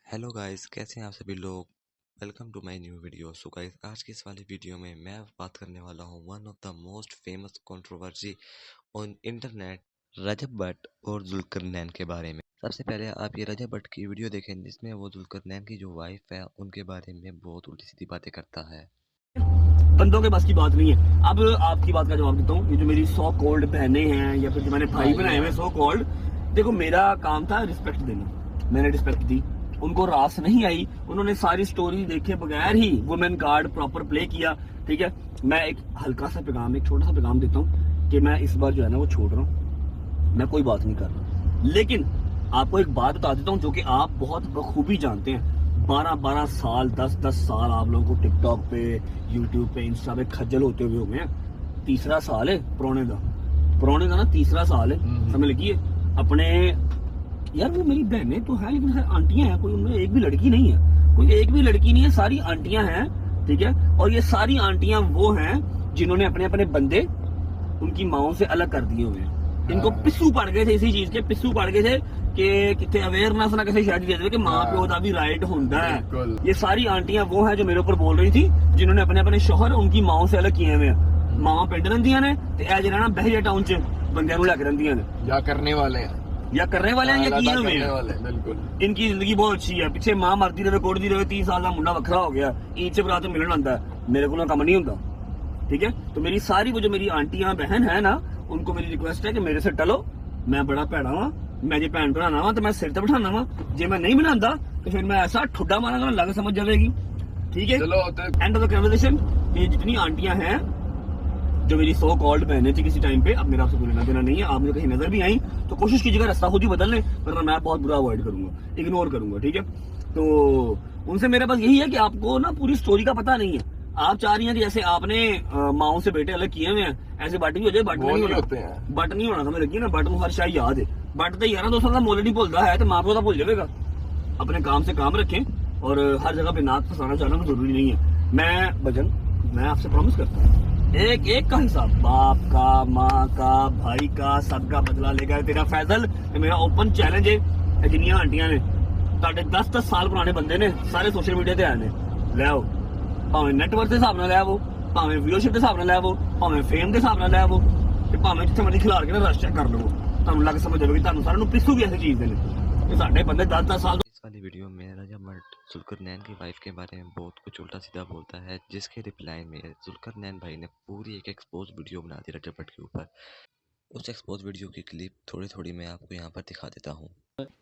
Hello guys, कैसे हैं आप सभी लोग। Welcome to my new video. So guys, आज की इस वाली वीडियो में मैं बात करने वाला हूँ one of the most famous controversy on internet, Rajab Butt और जुल्करनैन के बारे में। सबसे पहले आप ये रजब भट्ट की वीडियो देखें जिसमें वो जुल्करनैन की जो वाइफ है उनके बारे में बहुत उल्टी सीधी बातें करता है। बंदों के बस की बात नहीं है। अब आपकी बात का जवाब देता हूँ। ये जो मेरी सो कोल्ड बहनें हैं या फिर जो मैंने भाई बनाए हुए सो कोल्ड, देखो मेरा काम था रिस्पेक्ट देना, मैंने रिस्पेक्ट दी। उनको रास नहीं आई, उन्होंने सारी स्टोरी देखे बगैर ही वुमेन कार्ड प्रॉपर प्ले किया। ठीक है, मैं एक हल्का सा पैगाम, एक छोटा सा पैगाम देता हूँ कि मैं इस बार जो है ना वो छोड़ रहा हूँ, मैं कोई बात नहीं कर रहा। लेकिन आपको एक बात बता देता हूँ जो कि आप बहुत बखूबी जानते हैं। 12-12 साल, 10-10 साल आप लोगों को टिकटॉक पे, यूट्यूब पे, इंस्टा पे खज्जल होते हुए हो गए हैं। तीसरा साल है पुराने का ना तीसरा साल है, समझ लगी है अपने। यार वो मेरी बहनें तो है लेकिन आंटियां हैं, कोई उनमें एक भी लड़की नहीं है, कोई एक भी लड़की नहीं है, सारी आंटियां हैं। ठीक है, और ये सारी आंटियां वो हैं जिन्होंने अपने अपने बंदे उनकी माओ से अलग कर दिए हुए हैं। इनको पिस्सू पड़ गए थे, इसी चीज के पिस्सू पड़ गए थे कि कितने अवेयरनेस ना कैसे शादी दे दे कि माँ प्यो का भी राइट होता है। ये सारी आंटियां वो हैं जो मेरे ऊपर बोल रही थी, जिन्होंने अपने अपने शोहर उनकी माओ से अलग किए हुए हैं। मावा पिंड रहिंदियां ने ते ए जेड़ा ना बहरिया टाउन च बंदियां नूं लग रहिंदियां ने, या करने वाले हैं या करने वाले हैं या किए हुए हैं। बिल्कुल इनकी जिंदगी बहुत अच्छी है। पीछे मां मरती रहे, कोड़ती रहे, 30 साल का मुंडा वखरा हो गया, ईद से बरात मिलन आंदा है, मेरे को कम नहीं होता। ठीक है, तो मेरी सारी वो जो मेरी आंटियां बहन है ना, उनको मेरी रिक्वेस्ट है कि मेरे से टलो। मैं बड़ा भैड़ा वा, मैं जी भैन बनाना वा तो मैं सिर ते बिठाना वा, जे मैं नहीं बनाता तो फिर मैं ऐसा ठुड्डा मारांगा लग समझ जाएगी। ठीक है, चलो एंड ऑफ द कन्वर्सेशन। ये जितनी आंटियां हैं जो मेरी सो कॉल्ड बहनें थी किसी टाइम पे, अब मेरा आपसे कोई लेना देना नहीं है। आप मुझे कहीं नजर भी आई तो कोशिश कीजिएगा रास्ता खुद ही बदल लें, वरना मैं बहुत बुरा अवॉइड करूंगा, इग्नोर करूंगा। ठीक है, तो उनसे मेरे पास यही है कि आपको ना पूरी स्टोरी का पता नहीं है। आप चाह रही हैं कि जैसे आपने माओ से बेटे अलग किए हुए हैं, ऐसे बट भी हो जाए। बट नहीं होते हैं, बट नहीं होना समझ लगी ना। बट हर शायद याद है, बट तो 11-2 साल का मोल नहीं भूलता है, तो माँ प्यो का भूल जाएगा। अपने काम से काम रखें और हर जगह पे नाक फंसाना चाहना तो जरूरी नहीं है। मैं आपसे प्रॉमिस करता हूँ, एक एक का हिसाब, बाप का, माँ का, भाई का, सबका बदला लेगा तेरा फैजल। ये मेरा ओपन चैलेंज है। जिन्नियां आंटियां ने साढ़े 10-10 साल पुराने बंदे ने सारे सोशल मीडिया ते आए ने, ले आओ, भावें नैटवर्क के हिसाब नाल ले आवो, भावें व्यूअरशिप के हिसाब नाल ले आवो, भावें फेम के हिसाब नाल ले आवो, ते भावें जिथे मर्जी खिलार के ना रश चेक कर लवो। ਤੁਹਾਨੂੰ ਲੱਗ ਸਮਝ ਜਾਵੇ ਕਿ ਤੁਹਾਨੂੰ ਸਾਰਿਆਂ ਨੂੰ ਪਿੱਸੂ ਵੀ ਐਸੀ ਚੀਜ਼ ਦੇ ਨੇ ਕਿ ਸਾਡੇ ਬੰਦੇ 10-10 साल। इस वाली वीडियो में रजब भट्ट जुल्करनैन की वाइफ के बारे में बहुत कुछ उल्टा सीधा बोलता है, जिसके रिप्लाई में जुल्करनैन भाई ने पूरी एक एक्सपोज वीडियो बना दी रजब भट्ट के ऊपर। उस एक्सपोज वीडियो की क्लिप थोड़ी थोड़ी मैं आपको यहाँ पर दिखा देता हूँ।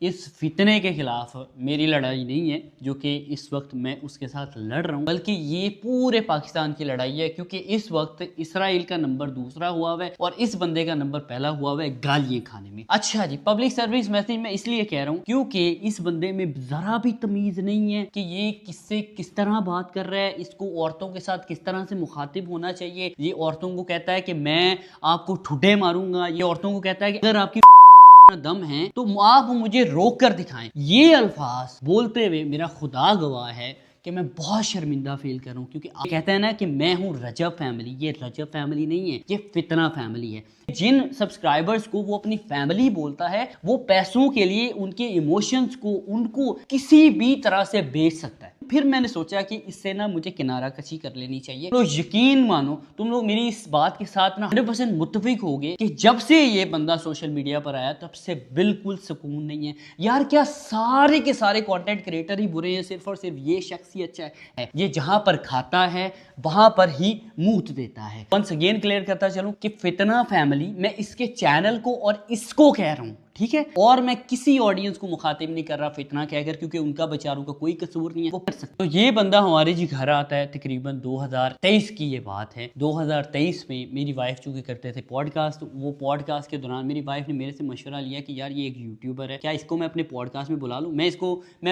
इस फितने के खिलाफ मेरी लड़ाई नहीं है जो कि इस वक्त मैं उसके साथ लड़ रहा हूँ, बल्कि ये पूरे पाकिस्तान की लड़ाई है, क्योंकि इस वक्त इसराइल का नंबर दूसरा हुआ हुआ है और इस बंदे का नंबर पहला हुआ हुआ है गालियाँ खाने में। अच्छा जी, पब्लिक सर्विस मैसेज मैं इसलिए कह रहा हूँ क्योंकि इस बंदे में जरा भी तमीज नहीं है कि ये किससे किस तरह बात कर रहा है, इसको औरतों के साथ किस तरह से मुखातिब होना चाहिए। ये औरतों को कहता है कि मैं आपको ठुड्डे मारूंगा, ये औरतों को कहता है कि अगर आपकी दम है तो आप मुझे रोक कर दिखाएं। ये अल्फाज बोलते हुए मेरा खुदा गवाह है कि मैं बहुत शर्मिंदा फील कर रहा हूँ, क्योंकि आप कहते हैं ना कि मैं हूँ रजब फैमिली। ये रजब फैमिली नहीं है, ये फितना फैमिली है। जिन सब्सक्राइबर्स को वो अपनी फैमिली बोलता है, वो पैसों के लिए उनके इमोशंस को, उनको किसी भी तरह से बेच सकता है। फिर मैंने सोचा कि इससे ना मुझे किनारा कशी कर लेनी चाहिए। तो यकीन मानो तुम लोग मेरी इस बात के साथ ना 100% मुत्तफिक होगे कि जब से ये बंदा सोशल मीडिया पर आया तब से बिल्कुल सुकून नहीं है। यार क्या सारे के सारे कंटेंट क्रिएटर ही बुरे हैं, सिर्फ और सिर्फ ये शख्स ही अच्छा है। ये जहां पर खाता है वहां पर ही मूत देता है। वंस अगेन क्लियर करता चलूं कि फितना फैमिली, मैं इसके चैनल को और इसको कह रहा हूं, ठीक है, और मैं किसी ऑडियंस को मुखातिब नहीं कर रहा फितना कहकर, क्योंकि उनका बेचारों का कोई कसूर नहीं है, वो कर सकते। तो ये बंदा हमारे जी घर आता है, तकरीबन 2023 की ये बात है। 2023 में मेरी वाइफ चूंकि करते थे पॉडकास्ट, वो पॉडकास्ट के दौरान मेरी वाइफ ने मेरे से मशवरा लिया कि यार ये एक यूट्यूबर है, क्या इसको मैं अपने पॉडकास्ट में बुला लूँ। मैं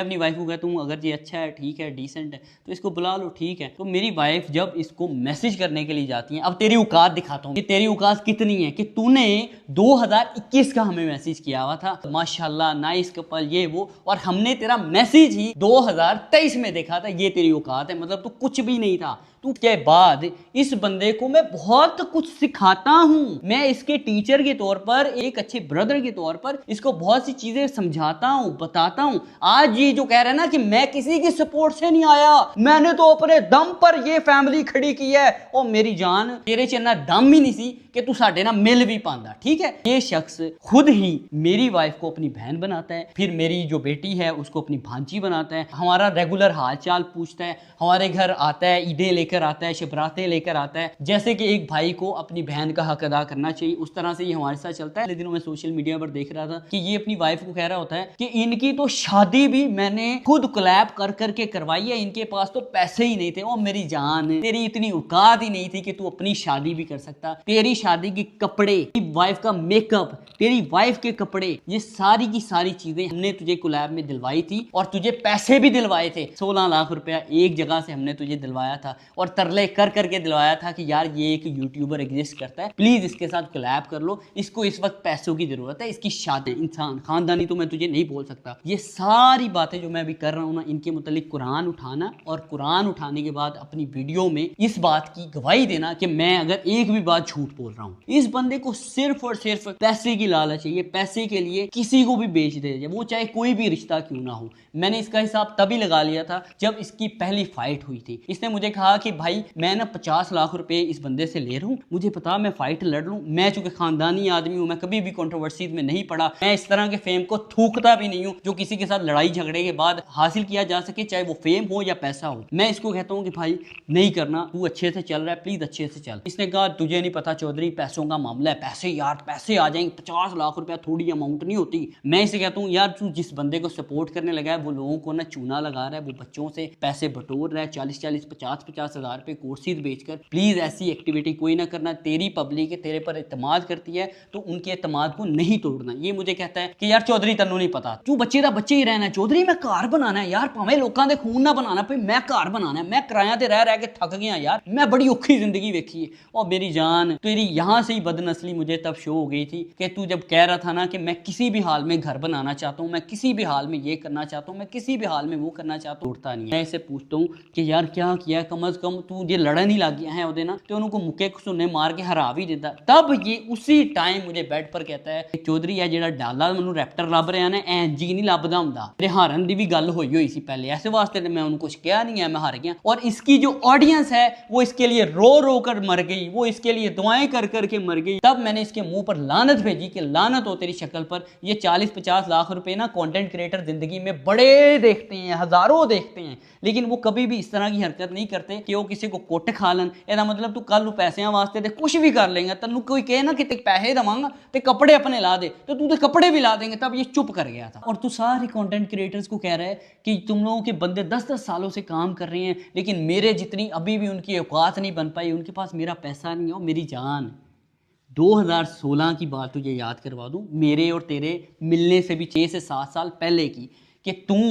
अपनी वाइफ को कहता हूँ अगर ये अच्छा है, ठीक है, डिसेंट है तो इसको बुला लो, ठीक है। तो मेरी वाइफ जब इसको मैसेज करने के लिए जाती है, अब तेरी औकात दिखाता हूँ कि तेरी औकात कितनी है कि तूने 2021 का हमें मैसेज किया हुआ था, माशाल्लाह नाइस कपल ये वो, और हमने तेरा मैसेज ही 2023 में देखा था। ये तेरी औकात है, मतलब तू कुछ भी नहीं था, तू के बाद इस बंदे को मैं बहुत कुछ सिखाता हूँ, मैं इसके टीचर के तौर पर, एक अच्छे ब्रदर के तौर पर इसको बहुत सी चीजें समझाता हूँ, बताता हूँ। आज ये जो कह रहा है ना कि मैं किसी की सपोर्ट से नहीं आया, मैंने तो अपने दम पर ये फैमिली खड़ी की है, और मेरी जान तेरे च इन्ना दम ही नहीं सी कि तू साडे ना मिल भी पांदा। ठीक है, ये शख्स खुद ही मेरी वाइफ को अपनी बहन बनाता है, फिर मेरी जो बेटी है उसको अपनी भांजी बनाता है, हमारा रेगुलर हाल चाल पूछता है, हमारे घर आता है, ईदें लेकर आता है, शबरातें लेकर आता है। जैसे कि एक भाई को अपनी बहन का हक अदा करना चाहिए, उस तरह से ये हमारे साथ चलता है। पिछले दिनों में सोशल मीडिया पर देख रहा था कि ये अपनी वाइफ को कह रहा होता है कि इनकी तो शादी भी मैंने खुद कोलैब कर करके करवाई है, इनके पास तो पैसे ही नहीं थे। ओ मेरी जान, तेरी इतनी औकात ही नहीं थी कि तू अपनी शादी भी कर सकता। तेरी शादी के कपड़े, तेरी वाइफ का मेकअप, तेरी वाइफ के कपड़े, ये सारी की सारी चीजें हमने तुझे कोलैब में दिलवाई थी, और तुझे पैसे भी दिलवाए थे। 16 लाख रुपया एक जगह से हमने तुझे दिलवाया था, और तरले कर करके दिलवाया था कि यार ये एक यूट्यूबर एग्जिस्ट करता है, प्लीज इसके साथ कोलैब कर लो, इसको इस वक्त पैसों की जरूरत है, इसकी शादी। इंसान खानदानी तो मैं तुझे नहीं बोल सकता। ये सारी बातें जो मैं अभी कर रहा हूँ ना, इनके मुतालिक कुरान उठाना, और कुरान उठाने के बाद अपनी वीडियो में इस बात की गवाही देना कि मैं अगर एक भी बात झूठ बोल रहा हूँ। इस बंदे को सिर्फ और सिर्फ पैसे की लालच है, ये पैसे के लिए किसी को भी बेच दे, वो चाहे कोई भी रिश्ता क्यों ना हो। मैंने इसका हिसाब तभी लगा लिया था जब इसकी पहली फाइट हुई थी। इसने मुझे कहा कि भाई मैं ना 50 लाख रुपए इस बंदे से ले रहा हूँ, मुझे पता मैं फाइट लड़ लूँ, मैं चूंकि खानदानी आदमी हूँ, मैं कभी भी कंट्रोवर्सी में नहीं पड़ा, मैं इस तरह के फेम को थूकता भी नहीं हूँ जो किसी के साथ लड़ाई झगड़े के बाद हासिल किया जा सके, चाहे वो फेम हो या पैसा हो। मैं इसको कहता हूँ कि भाई नहीं करना, तू अच्छे से चल रहा है, प्लीज अच्छे से चल। इसने कहा तुझे नहीं पता चौधरी, पैसों का मामला है, पैसे यार पैसे आ जाएंगे, 50 लाख रुपया थोड़ी अमाउंट नहीं होती। मैं इसे कहता हूँ यार तू जिस बंदे को सपोर्ट करने लगा है वो लोगों को ना चूना लगा रहा है, वो बच्चों से पैसे बटोर रहा है, 40-40 50-50 हज़ार रुपए कोर्सेज बेचकर। प्लीज ऐसी एक्टिविटी कोई ना करना। तेरी पब्लिक है, तेरे पर इत्मीनान करती है, तो उनके इत्मीनान को नहीं तोड़ना। ये मुझे कहता है कि यार चौधरी तन्नू नहीं पता, तू बच्चे दा बच्चे ही रहना चौधरी, मैं घर बनाना है यार, भावें लोगों के खून ना बनाना पे, मैं घर बनाना है, मैं किराया ते रह के थक गया यार, मैं बड़ी औखी जिंदगी वेखी है। और मेरी जान तेरी यहाँ से ही बदनस्ली मुझे तब शो हो गई थी कि तू जब कह रहा था ना कि मैं किसी भी हाल में घर बनाना चाहता हूँ, मैं किसी भी हाल में ये करना चाहता हूँ, मैं किसी भी हाल में वो करना चाहता हूँ, उठता नहीं है। मैं इसे पूछता हूँ कि यार क्या किया, कम अज कम तू ये लड़न ही लग गया है ਉਹਦੇ ਨਾਲ ਤੇ ਉਹਨੂੰ को मुक्के सुनने मार के हरा भी देता। तब ये उसी टाइम मुझे बेड पर कहता है कि चौधरी है ਜਿਹੜਾ डाला ਮੈਨੂੰ रैप्टर ਲੱਭ ਰਿਹਾ ना ਐਂ जी नहीं ਲੱਭਦਾ ਹੁੰਦਾ, तेरे हारन ਦੀ भी गल होई सी पहले, ऐसे वास्ते मैं उन्होंने कुछ किया नहीं है, मैं हार गया। और इसकी जो ऑडियंस है वो इसके लिए रो रो कर मर गई, वो इसके लिए दुआएं कर करके मर गई। तब मैंने इसके मुंह पर लानत भेजी कि लानत हो तेरी शक्ल पर, ये 40-50 लाख रुपए ना कंटेंट क्रिएटर जिंदगी में बड़े देखते हैं, हजारों देखते हैं, लेकिन वो कभी भी इस तरह की हरकत नहीं करते कि वो किसी को कुट खा लन। ਇਹਦਾ मतलब तू कल पैसों वास्ते ते कुछ भी कर लेगा, तेन कोई कहे ना कि पैसे देवांगा तो कपड़े अपने ला दे, तो तू तो कपड़े भी ला देंगे। तब ये चुप कर गया था। और तू सारे कंटेंट क्रिएटर्स को कह रहा है कि तुम लोगों के बंदे 10-10 सालों से काम कर रहे हैं, लेकिन मेरे जितनी अभी भी उनकी औकात नहीं बन पाई, उनके पास मेरा पैसा नहीं है। और मेरी जान 2016 की बात तुझे याद करवा दूं, मेरे और तेरे मिलने से भी 6 से 7 साल पहले की, कि तू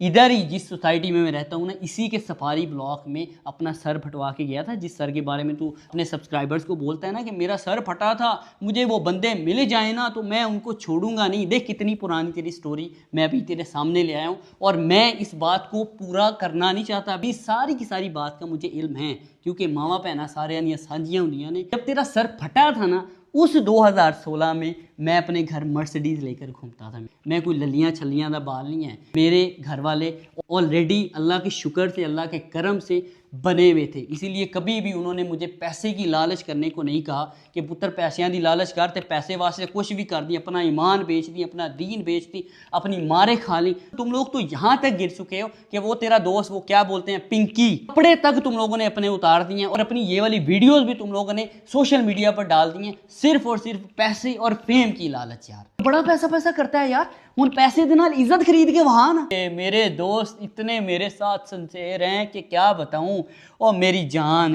इधर ही जिस सोसाइटी में मैं रहता हूँ ना, इसी के सफारी ब्लॉक में अपना सर फटवा के गया था, जिस सर के बारे में तू अपने सब्सक्राइबर्स को बोलता है ना कि मेरा सर फटा था, मुझे वो बंदे मिल जाए ना तो मैं उनको छोड़ूंगा नहीं। देख कितनी पुरानी तेरी स्टोरी मैं अभी तेरे सामने ले आया हूँ, और मैं इस बात को पूरा करना नहीं चाहता। अभी सारी की सारी बात का मुझे इल्म है, क्योंकि मावा भैन सारे दियां सांझियां होंदियां ने। जब तेरा सर फटा था ना, उस 2016 में मैं अपने घर मर्सिडीज लेकर घूमता था। मैं कोई ललियां छलियां दा बाल नहीं है, मेरे घर वाले ऑलरेडी अल्लाह के शुक्र से, अल्लाह के करम से बने हुए थे, इसीलिए कभी भी उन्होंने मुझे पैसे की लालच करने को नहीं कहा कि पुत्र पैसों की लालच कर, ते पैसे वास्ते कुछ भी कर दी, अपना ईमान बेच दी, अपना दीन बेच दी, अपनी मारे खा ली। तुम लोग तो यहाँ तक गिर चुके हो कि वो तेरा दोस्त, वो क्या बोलते हैं, पिंकी, कपड़े तक तुम लोगों ने अपने उतार दिए हैं, और अपनी ये वाली वीडियोस भी तुम लोगों ने सोशल मीडिया पर डाल दी हैं, सिर्फ और सिर्फ पैसे और फेम की लालच। यार बड़ा पैसा करता है यार, उन पैसे के नाल इज्जत खरीद के वहां ना। मेरे दोस्त इतने मेरे साथ सिंसेयर हैं कि क्या बताऊं। और मेरी जान,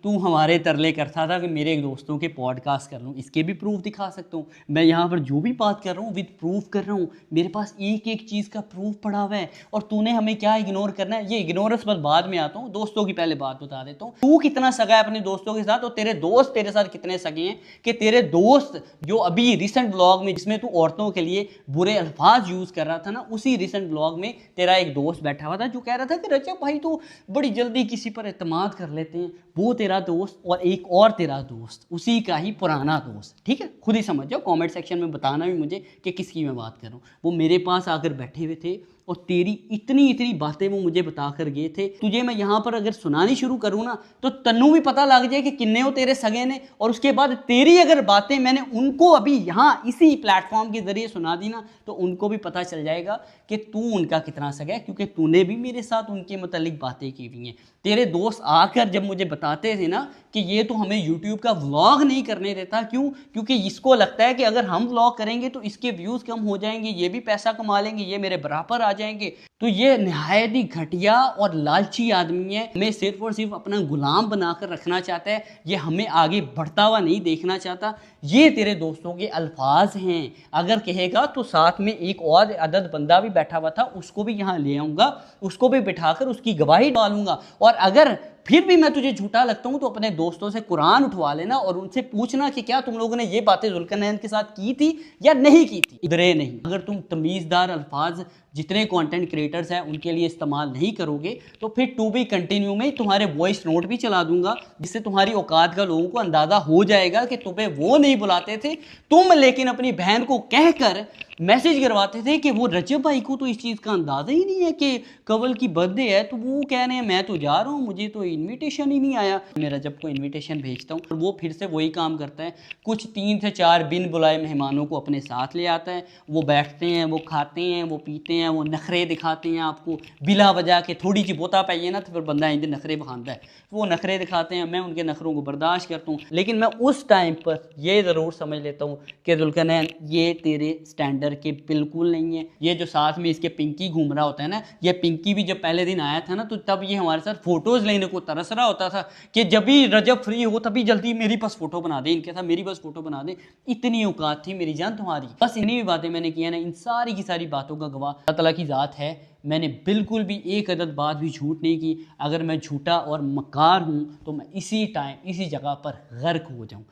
तू हमारे तरले करता था कि मेरे दोस्तों के पॉडकास्ट कर लूँ, इसके भी प्रूफ दिखा सकता हूँ। मैं यहाँ पर जो भी बात कर रहा हूँ विद प्रूफ कर रहा हूँ, मेरे पास एक एक चीज़ का प्रूफ पड़ा हुआ है। और तूने हमें क्या इग्नोर करना है, ये इग्नोरेंस पर बाद में आता हूँ, दोस्तों की पहले बात बता देता हूँ। तू कितना सगा है अपने दोस्तों के साथ, और तेरे दोस्त तेरे साथ कितने सगे हैं, कि तेरे दोस्त जो अभी रिसेंट ब्लॉग में जिसमें तू औरतों के लिए बुरे अल्फाज यूज़ कर रहा था ना, उसी रिसेंट ब्लॉग में तेरा एक दोस्त बैठा हुआ था जो कह रहा था कि रजब भाई तो बड़ी जल्दी किसी पर एतमाद कर लेते हैं। वो तेरा दोस्त और एक और तेरा दोस्त, उसी का ही पुराना दोस्त, ठीक है, खुद ही समझ जाओ। कमेंट सेक्शन में बताना भी मुझे कि किसकी मैं बात कर रहा हूँ। वो मेरे पास आकर बैठे हुए थे और तेरी इतनी इतनी बातें वो मुझे बता कर गए थे। तुझे मैं यहाँ पर अगर सुनानी शुरू करूँ ना तो तन्नू भी पता लग जाए कि किन्ने हो तेरे सगे ने, और उसके बाद तेरी अगर बातें मैंने उनको अभी यहाँ इसी प्लेटफॉर्म के जरिए सुना दी ना तो उनको भी पता चल जाएगा कि तू उनका कितना सगा है, क्योंकि तूने भी मेरे साथ उनके मुतालिक बातें की हुई हैं। तेरे दोस्त आकर जब मुझे बताते थे ना कि ये तो हमें यूट्यूब का व्लॉग नहीं करने देता, क्यों? क्योंकि इसको लगता है कि अगर हम व्लॉग करेंगे तो इसके व्यूज़ कम हो जाएंगे, ये भी पैसा कमा लेंगे, ये मेरे बराबर आ जाएंगे। तो ये नहायत ही घटिया और लालची आदमी है, हमें सिर्फ और सिर्फ अपना गुलाम बनाकर रखना चाहता है, ये हमें आगे बढ़ता हुआ नहीं देखना चाहता। ये तेरे दोस्तों के अल्फाज हैं। अगर कहेगा तो साथ में एक और अदद बंदा भी बैठा हुआ था, उसको भी यहाँ ले आऊँगा, उसको भी बिठाकर उसकी गवाही डालूंगा। और अगर फिर भी मैं तुझे झूठा लगता हूँ तो अपने दोस्तों से कुरान उठवा लेना और उनसे पूछना कि क्या तुम लोगों ने ये बातें जुल्करनैन के साथ की थी या नहीं की थी। इधरे नहीं, अगर तुम तमीज़दार अल्फाज जितने कंटेंट क्रिएटर्स हैं उनके लिए इस्तेमाल नहीं करोगे तो फिर टू बी कंटिन्यू में तुम्हारे वॉइस नोट भी चला दूंगा, जिससे तुम्हारी औकात का लोगों को अंदाज़ा हो जाएगा कि तुम्हें वो नहीं बुलाते थे, तुम लेकिन अपनी बहन को कहकर मैसेज करवाते थे कि वो रजब भाई को तो इस चीज़ का अंदाज़ा ही नहीं है कि कवल की बर्थडे है, तो वो कह रहे हैं मैं तो जा रहा हूँ, मुझे तो इनविटेशन ही नहीं आया। मैं रजब को इनविटेशन भेजता हूँ और वो फिर से वही काम करता है, कुछ 3 से 4 बिन बुलाए मेहमानों को अपने साथ ले आता है। वो बैठते हैं, वो खाते हैं, वो पीते हैं, वो नखरे दिखाते हैं आपको बिला वजह के। थोड़ी सी बोता पाइए ना तो फिर बंदा इंजन नखरे बखानता है, वो नखरे दिखाते हैं, मैं उनके नखरों को बर्दाश्त करता हूँ। लेकिन मैं उस टाइम पर ये ज़रूर समझ लेता हूँ कि जुल्करनैन ये तेरे स्टैंडर्ड के बिल्कुल नहीं है। ये जो साथ में इसके पिंकी घूम रहा होता है ना, ये पिंकी भी जब पहले दिन आया था ना तो तब ये हमारे साथ फोटोज लेने को तरस रहा होता था कि जब भी रजब फ्री हो तभी जल्दी मेरी पास फोटो बना दे, इनके साथ मेरी पास फोटो बना दे। इतनी औकात थी मेरी जान तुम्हारी। बस इन्हीं भी बातें मैंने किया ना, इन सारी की सारी बातों का गवाह अल्लाह ताला की ज़ात है। मैंने बिल्कुल भी एक अदद बात भी झूठ नहीं की। अगर मैं झूठा और मकार हूँ तो मैं इसी टाइम इसी जगह पर गर्क हो जाऊँ।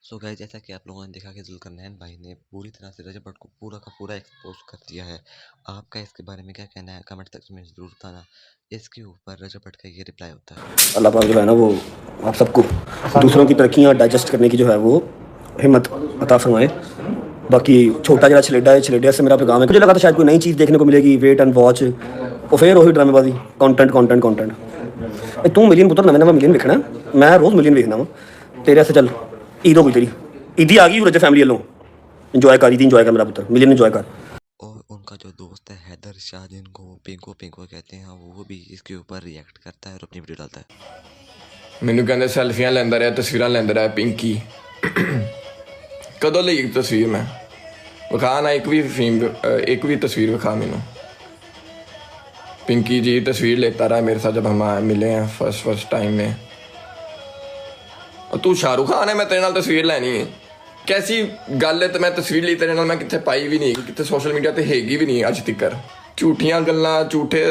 सो गाइस, जैसा कि आप लोगों ने देखा कि जुल्करनैन भाई ने पूरी तरह से रजब भट्ट को पूरा का पूरा एक्सपोज कर दिया है। आपका इसके बारे में क्या कहना है कमेंट सेक्शन में जरूर बताना। इसके ऊपर रजब भट्ट का ये रिप्लाई होता है, अल्लाह पाक जो है ना वो आप सबको दूसरों की तरक्कियाँ डाइजेस्ट करने की जो है वो हिम्मत अता फरमाए। बाकी छोटा जरा छलेडा है, छलेडे से मेरा पैगाम है। मुझे लगा था शायद कोई नई चीज़ देखने को मिलेगी, वेट एंड वॉच, और फिर वही ड्रामेबाजी, कंटेंट कंटेंट कंटेंट। तू मिलियन पुत्र नवे नवा मिलियन देखना, मैं रोज़ मिलियन देखना वा तेरे से। चल ईद हो गई तेरी, ईदी आ गई रजब फैमिली वालों, इंजॉय कर, ईदी इंजॉय कर मेरा पुत्र, मिलियन इंजॉय कर। और उनका जो दोस्त है हैदर शाह जिनको पिंको पिंको कहते हैं, वो भी इसके ऊपर रिएक्ट करता है और अपनी वीडियो डालता है। ਮੈਨੂੰ ਕਹਿੰਦੇ ਸੈਲਫੀਆਂ ਲੈਂਦਾ ਰਿਹਾ, ਤਸਵੀਰਾਂ ਲੈਂਦਾ ਰਿਹਾ ਪਿੰਕੀ। ਕਦੋਂ ਲਈ ਤਸਵੀਰ ਮੈਂ ਵਿਖਾ ਨਾ, एक भी तस्वीर विखा मैनू। पिंकी जी तस्वीर लेता रहा मेरे साथ जब हम मिले हैं फर्स्ट टाइम में। और तू शाहरुख खान है, मैं तेरे नाल तस्वीर लैनी है? कैसी गल है? तो मैं तस्वीर ली तेरे नाल, मैं कितने पाई भी नहीं, कितने सोशल मीडिया ते हैगी भी नहीं अज तक। झूठियां गल्लां, झूठे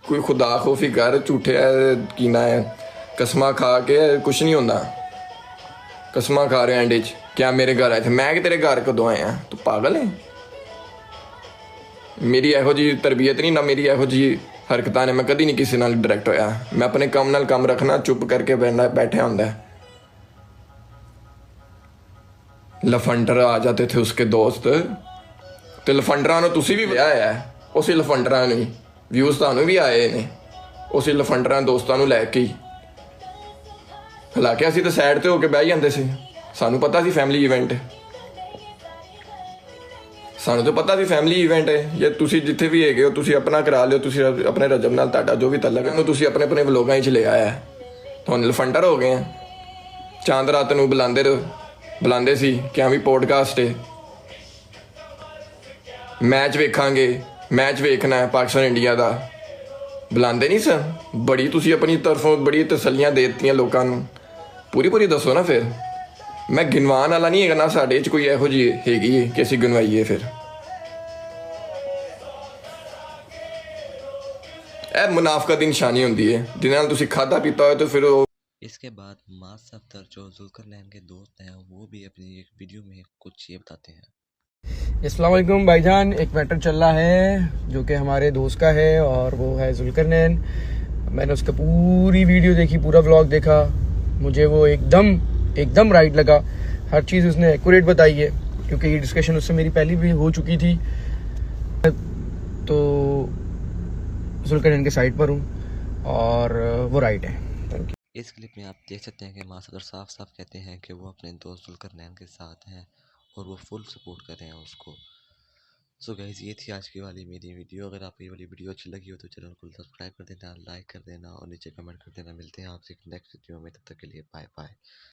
कोई खुदा खौफी कर, झूठे की ना है कसमां खा के कुछ नहीं होंदा। कसमां खा रहे एंड च क्या मेरे घर आए थे? मैं कि तेरे घर कदों आया? तू पागल है? मेरी ਇਹੋ जी तरबियत नहीं, ना मेरी ਇਹੋ जी हरकतां ने। मैं कभी नहीं किसी नाल डायरेक्ट होया, मैं अपने काम नाल काम रखना, चुप करके बैठा होंदा। लफंडर आ जाते थे उसके दोस्त, तो लफंडरां नूं तुसीं भी विआह है, उसी लफंडरां ने व्यूज़ तुहानूं भी आए ने, उसी लफंडरां दोस्तां नूं लैके ही। हालांकि असीं तो साइड ते होके बह जांदे सी, सानूं पता सी फैमिली इवेंट है, सानूं तो पता सी फैमिली इवेंट है। जे तुसीं जिथे भी हैगे हो तुसीं अपना करा लिओ, तुसीं अपने रजब नाल तुहाडा जो भी तलक है तुसीं अपने अपने व्लॉगां च ले आया है। तुहानूं लफंडर हो गए हैं। चांद रात नूं बुलांदे सी कि हाँ भी पॉडकास्ट है, मैच वेखांगे, मैच वेखना है पाकिस्तान इंडिया का, बुलांदे नहीं सन। बड़ी तुसीं अपनी तरफों बड़ी तसल्लियां दे दित्तियां लोकां नूं, पूरी दसो ना। फिर मैं गिनवान वाला नहीं है ना, साढ़े च कोई इहो जी हैगी कि असीं गिनवाईए। फिर ਇਹ मुनाफकत ਦੀ निशानी होंदी है, जिन्हां नाल तुसीं खाधा पीता हो तो फिर इसके बाद मास सफ्तर जो जुल्करनैन के दोस्त हैं वो भी अपनी एक वीडियो में कुछ ये बताते हैं। अस्सलाम वालेकुम भाईजान। एक मैटर चल रहा है जो कि हमारे दोस्त का है और वो है जुल्करनैन। मैंने उसका पूरी वीडियो देखी, पूरा व्लॉग देखा। मुझे वो एकदम राइट लगा। हर चीज़ उसने एक्यूरेट बताई है, क्योंकि ये डिस्कशन उससे मेरी पहले भी हो चुकी थी। तो जुल्करनैन के साइड पर हूँ और वो राइट है। Thank you. इस क्लिप में आप देख सकते हैं कि मासूद साफ साफ कहते हैं कि वो अपने दोस्त जुल्करनैन के साथ हैं और वो फुल सपोर्ट कर रहे हैं उसको। सो गाइस, ये थी आज की वाली मेरी वीडियो। अगर आपको ये वाली वीडियो अच्छी लगी हो तो चैनल को सब्सक्राइब कर देना, लाइक कर देना और नीचे कमेंट कर देना। मिलते हैं आपसे नेक्स्ट वीडियो में, तब तक के लिए बाय बाय।